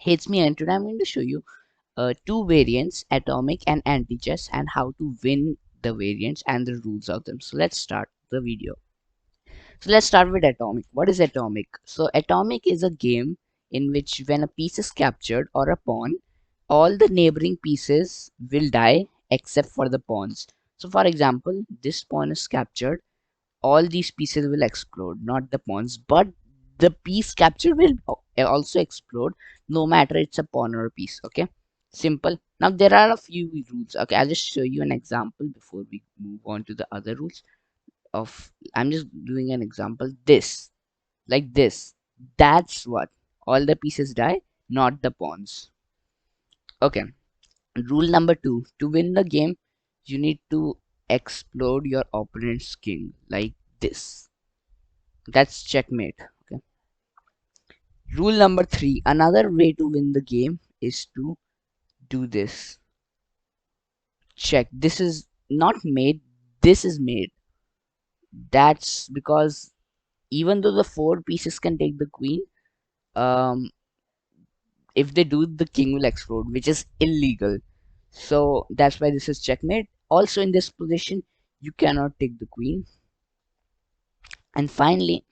Hey, it's me, and today I'm going to show you two variants, atomic and anti-chess, and how to win the variants and the rules of them. So let's start the video. So let's start with atomic. What is atomic? So atomic is a game in which when a piece is captured or a pawn, all the neighboring pieces will die except for the pawns. So for example, this pawn is captured, all these pieces will explode, not the pawns, but the piece captured will also explode, no matter it's a pawn or a piece. Okay, simple. Now there are a few rules. Okay, I'll just show you an example before we move on to the other rules. I'm just doing an example. This, like this, that's what all the pieces die, not the pawns. Okay, rule number two: to win the game, you need to explode your opponent's king like this. That's checkmate. Okay. Rule number three. Another way to win the game is to do this. Check. This is not mate. This is mate. That's because even though the four pieces can take the queen, um, if they do, the king will explode, which is illegal. So that's why this is checkmate. Also, in this position, you cannot take the queen. And finally,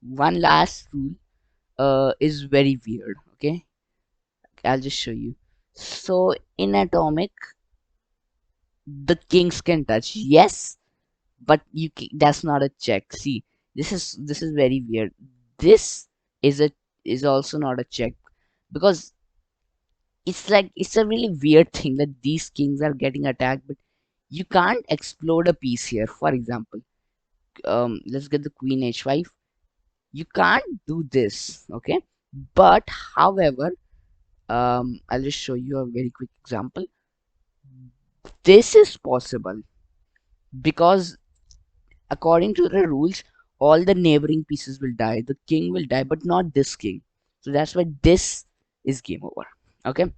one last rule is very weird. Okay, I'll just show you. So in atomic, the kings can touch, yes, but that's not a check. See, this is very weird. This is a is also not a check, because it's a really weird thing that these kings are getting attacked, but you can't explode a piece here. For example, let's get the queen h5. You can't do this, okay? But however, I'll just show you a very quick example. This is possible because according to the rules, all the neighboring pieces will die. The king will die, but not this king. So that's why this is game over. Okay.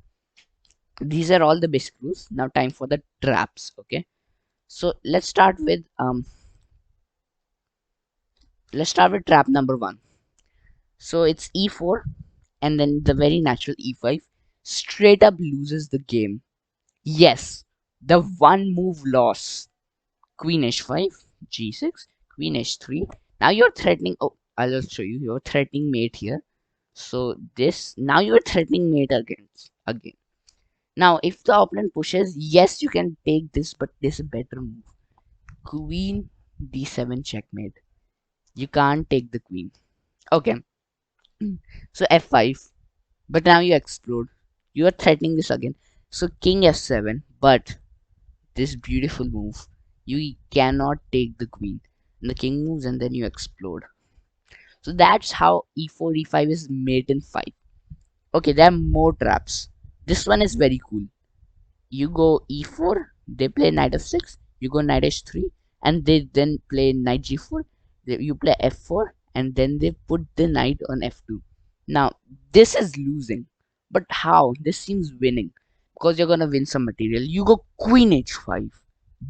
These are all the basic rules. Now time for the traps. Okay. So let's start with trap number one. So it's e4 and then the very natural e5. Straight up loses the game. Yes, the one move loss. Queen h5, g6, queen h3. Now you're threatening. Oh, I'll just show you. You're threatening mate here. So this now you're threatening mate again. Now if the opponent pushes, yes, you can take this, but this is a better move. Queen d7 checkmate. You can't take the queen. Okay. So f5. But now you explode. You are threatening this again. So king f7. But this beautiful move, you cannot take the queen. And the king moves and then you explode. So that's how e4 e5 is mate in 5. Okay, there are more traps. This one is very cool. You go e4, they play knight f6, you go knight h3, and they then play knight g4, you play f4, and then they put the knight on f2. Now this is losing, but how? This seems winning because you're gonna win some material. You go queen h5,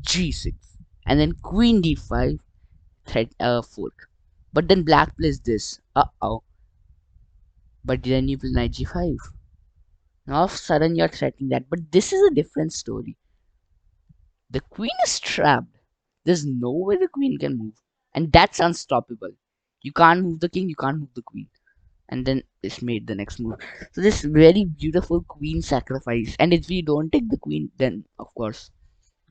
g6, and then queen d5, threat fork. But then black plays this. Uh-oh. But then you play knight g5. Now all of a sudden you're threatening that. But this is a different story. The queen is trapped. There's no way the queen can move. And that's unstoppable. You can't move the king, you can't move the queen. And then it's made the next move. So this very beautiful queen sacrifice. And if we don't take the queen, then of course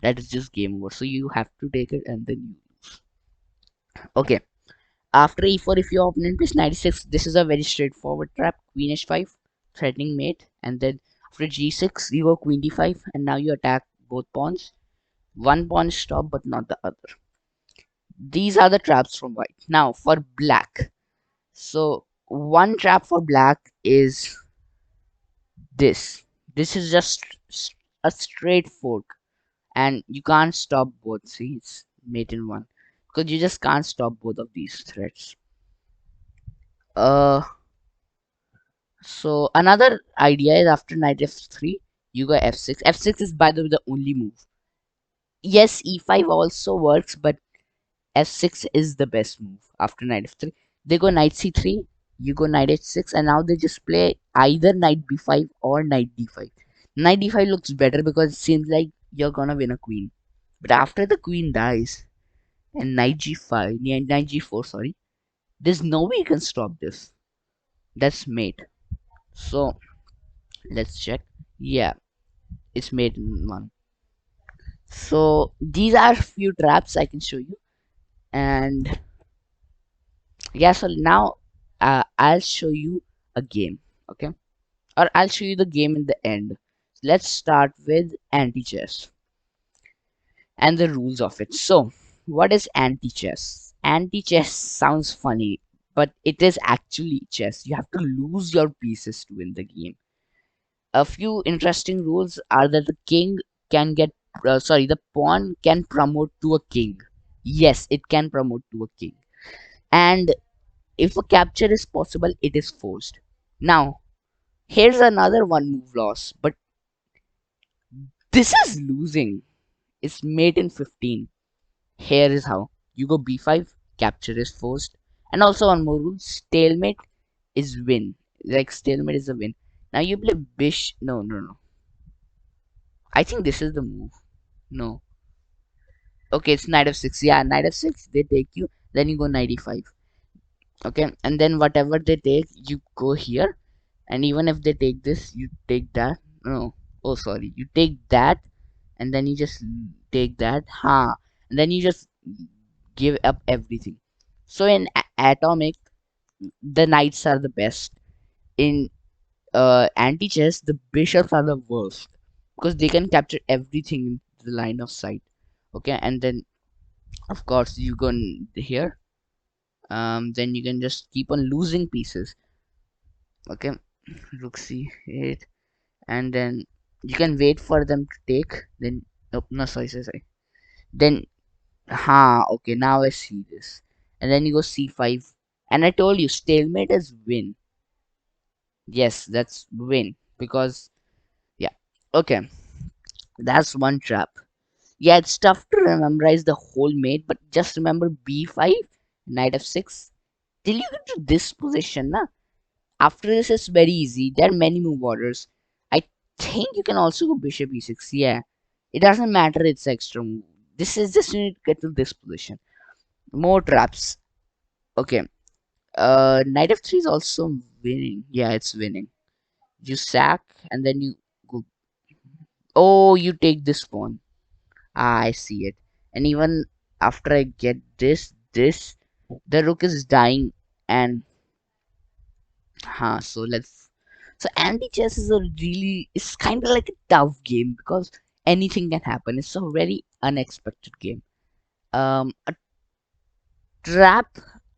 that is just game over. So you have to take it and then you lose. Okay. After e4, if your opponent plays knight e6, this is a very straightforward trap. Queen h5, threatening mate, and then after g6, you go queen d5, and now you attack both pawns. One pawn is stopped, but not the other. These are the traps from white. Now for black. So one trap for black is this. This is just a straight fork, and you can't stop both. See, it's mate in one because you just can't stop both of these threats. Uh, so another idea is after knight f3, you go f6. F6 is by the way the only move. Yes, e5 also works, but f6 is the best move after knight f3. They go knight c3, you go knight h6, and now they just play either knight b5 or knight d5. Knight d5 looks better because it seems like you're gonna win a queen. But after the queen dies and knight g5, knight g4, sorry, there's no way you can stop this. That's mate. So let's check. Yeah, it's mate in one. So these are few traps I can show you, and yeah. So now I'll show you a game, okay? Or I'll show you the game in the end. Let's start with anti-chess and the rules of it. So, what is anti-chess? Anti-chess sounds funny, but it is actually chess. You have to lose your pieces to win the game. A few interesting rules are that the king can get, the pawn can promote to a king. Yes, it can promote to a king. And if a capture is possible, it is forced. Now, here's another one move loss, but this is losing. It's mate in 15. Here is how. You go b5, capture is forced. And also one more rule, stalemate is win. Like stalemate is a win. Now you play bish. No, no, no. I think this is the move. No. Okay, it's knight f6. Yeah, knight f6. They take you. Then you go knight e5. Okay, and then whatever they take, you go here. And even if they take this, you take that. No. Oh, sorry. You take that, and then you just take that. Ha. And then you just give up everything. So in atomic, the knights are the best. In anti-chess, the bishops are the worst because they can capture everything in the line of sight. Okay, and then of course you go here. Then you can just keep on losing pieces. Okay, rook c8, and then you can wait for them to take. Then nope, no, sorry. Then okay, now I see this. And then you go c5, and I told you stalemate is win. Yes, that's win because yeah. Okay, that's one trap. Yeah, it's tough to memorize the whole mate, but just remember b5, knight f6 till you get to this position. Na? After this, it's very easy. There are many move orders. I think you can also go bishop e6. Yeah, it doesn't matter. It's extra move. This is just you need to get to this position. More traps. Okay. Knight f3 is also winning. Yeah, it's winning. You sack and then you go. Oh, you take this pawn. I see it. And even after I get this, the rook is dying, and so let's. So anti-chess is a really, it's kind of like a tough game because anything can happen. It's a very unexpected game. A trap,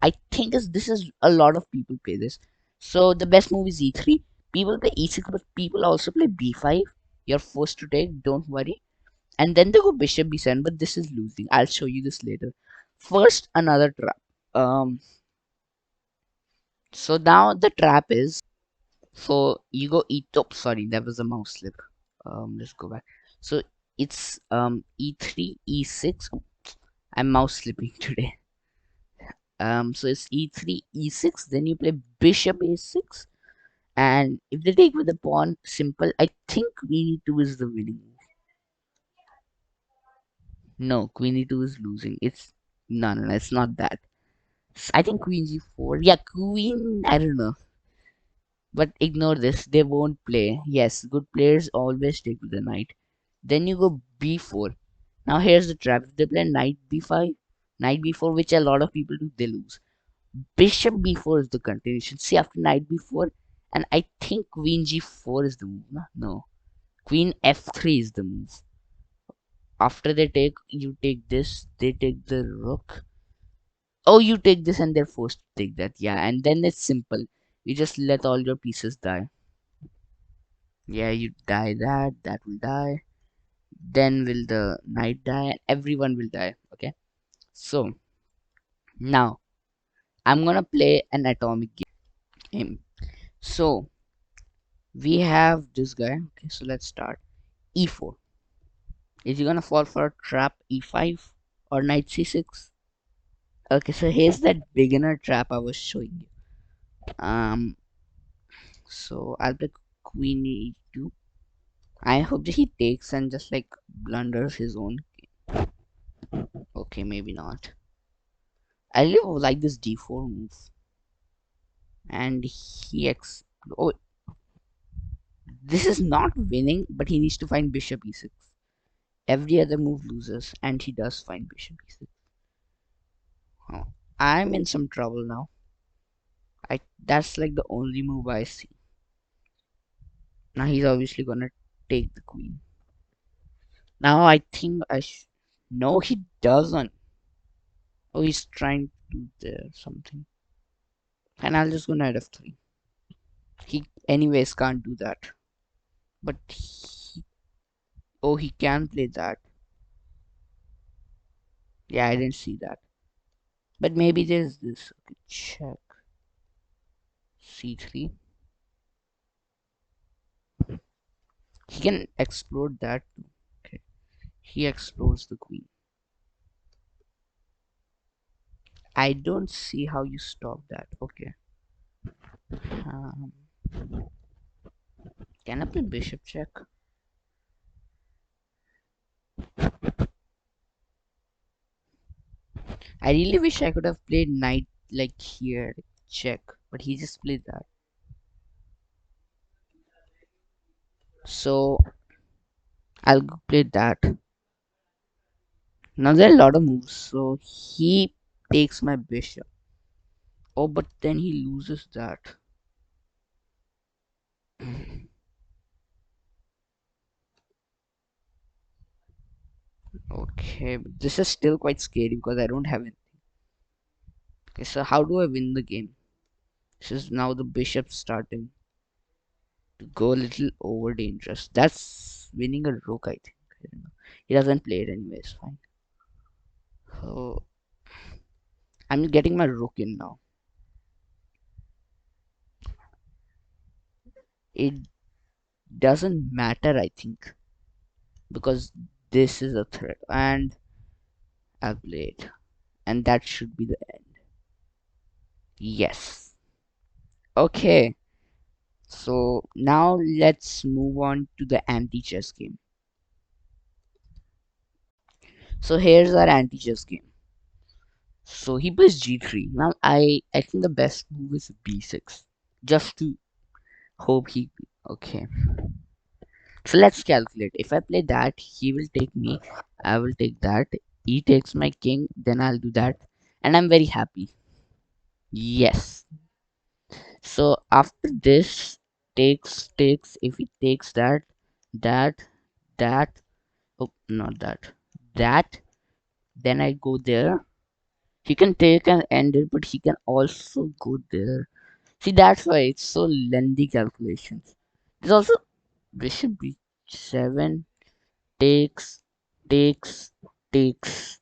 I think is this is a lot of people play this. So the best move is e3. People play e6, but people also play b5. You're forced to take. Don't worry. And then they go bishop b7, but this is losing. I'll show you this later. First, another trap. So now the trap is, so you go e2. Sorry, that was a mouse slip. Let's go back. So it's e3, e6. I'm mouse slipping today. So it's e3, e6. Then you play bishop a6, and if they take with the pawn, simple. I think queen e2 is the winning move. No, queen e2 is losing. It's no, it's not that. I think queen g4. Yeah, queen. I don't know. But ignore this. They won't play. Yes, good players always take with the knight. Then you go b4. Now here's the trap. If they play knight b5, knight b4, which a lot of people do, they lose. Bishop b4 is the continuation. See, after knight b4, and I think queen g4 is the move. No. Queen f3 is the move. After they take, you take this. They take the rook. Oh, you take this and they're forced to take that. Yeah, and then it's simple. You just let all your pieces die. Yeah, you die that, that will die. Then will the knight die, and everyone will die. Okay. So now I'm gonna play an atomic game. So we have this guy. Okay, so let's start. E4. Is he gonna fall for a trap E5 or knight C6? Okay, so here's that beginner trap I was showing you. Um, so I'll play queen e2. I hope that he takes and just like blunders his own. Okay, maybe not. I really like this d4 move, and oh, this is not winning, but he needs to find bishop e6. Every other move loses, and he does find bishop e6. Oh, I'm in some trouble now. I That's like the only move I see. Now he's obviously gonna take the queen. Now I think no, he doesn't. Oh, he's trying to do there something. And I'll just go knight f3. He anyways can't do that. But oh, he can play that. Yeah, I didn't see that. But maybe there's this. Okay, check c3. He can explode that too. Okay, he explores the queen. I don't see how you stop that. Okay. Um, can I play bishop check? I really wish I could have played knight like here, check, but he just played that. So I'll go play that. Now there are a lot of moves, so he takes my bishop. Oh, but then he loses that. Okay, but this is still quite scary because I don't have it. Okay, so how do I win the game? This is now the bishop starting to go a little over dangerous. That's winning a rook, I think. I don't know. He doesn't play it anyways, fine. So I'm getting my rook in now. It doesn't matter, I think, because this is a threat, and I'll play it, and that should be the end. Yes. Okay. So now let's move on to the anti-chess game. So here's our anti-chess game. So he plays g3. Now I think the best move is b6, just to hope he. Okay. So let's calculate. If I play that, he will take me. I will take that. He takes my king. Then I'll do that, and I'm very happy. Yes. So after this, takes. If he takes that, that. Oh, not that. That. Then I go there. He can take and end it, but he can also go there. See, that's why it's so lengthy calculations. There's also bishop b7 takes, takes, takes,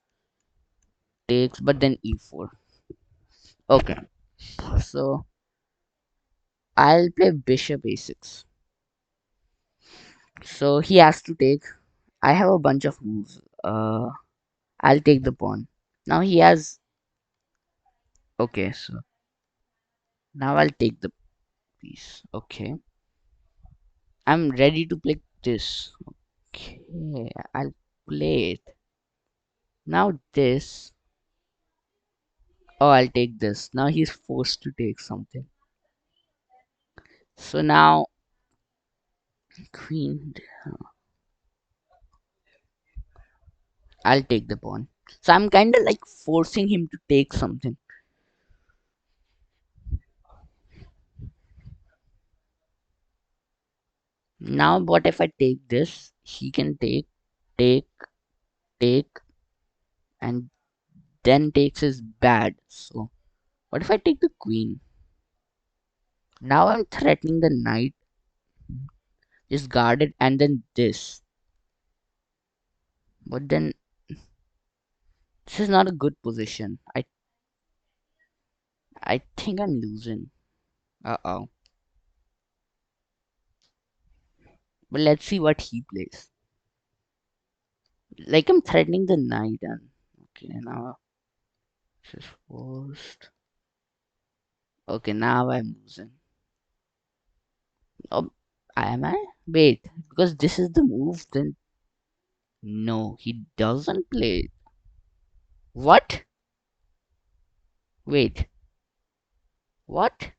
takes, but then e4. Okay, so I'll play bishop a6. So he has to take. I have a bunch of moves. I'll take the pawn. Now he has. Okay, so now I'll take the piece. Okay, I'm ready to play this. Okay, I'll play it. Now this. Oh, I'll take this. Now he's forced to take something. So now queen. I'll take the pawn. So I'm kind of like forcing him to take something. Now what if I take this? He can take, take, and then takes is bad. So what if I take the queen? Now I'm threatening the knight. Just guard it, and then this. But then this is not a good position. I think I'm losing. Uh-oh. But let's see what he plays. Like I'm threatening the knight, and okay, now this is forced. Okay, now I'm losing. Oh, am I? Wait, because this is the move, then no, he doesn't play it. What? Wait, what?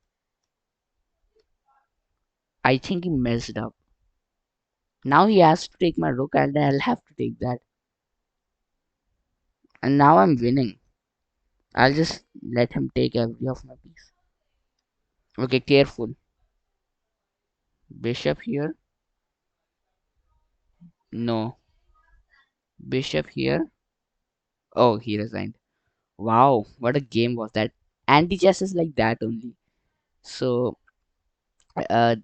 I think he messed up. Now he has to take my rook, and I'll have to take that. And now I'm winning. I'll just let him take every of my piece. Okay, careful. Bishop here. No. Bishop here. Oh, he resigned. Wow, what a game was that. Anti-chess is like that only. So, uh,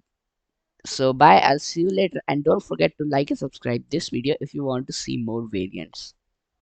so bye. I'll see you later. And don't forget to like and subscribe this video if you want to see more variants.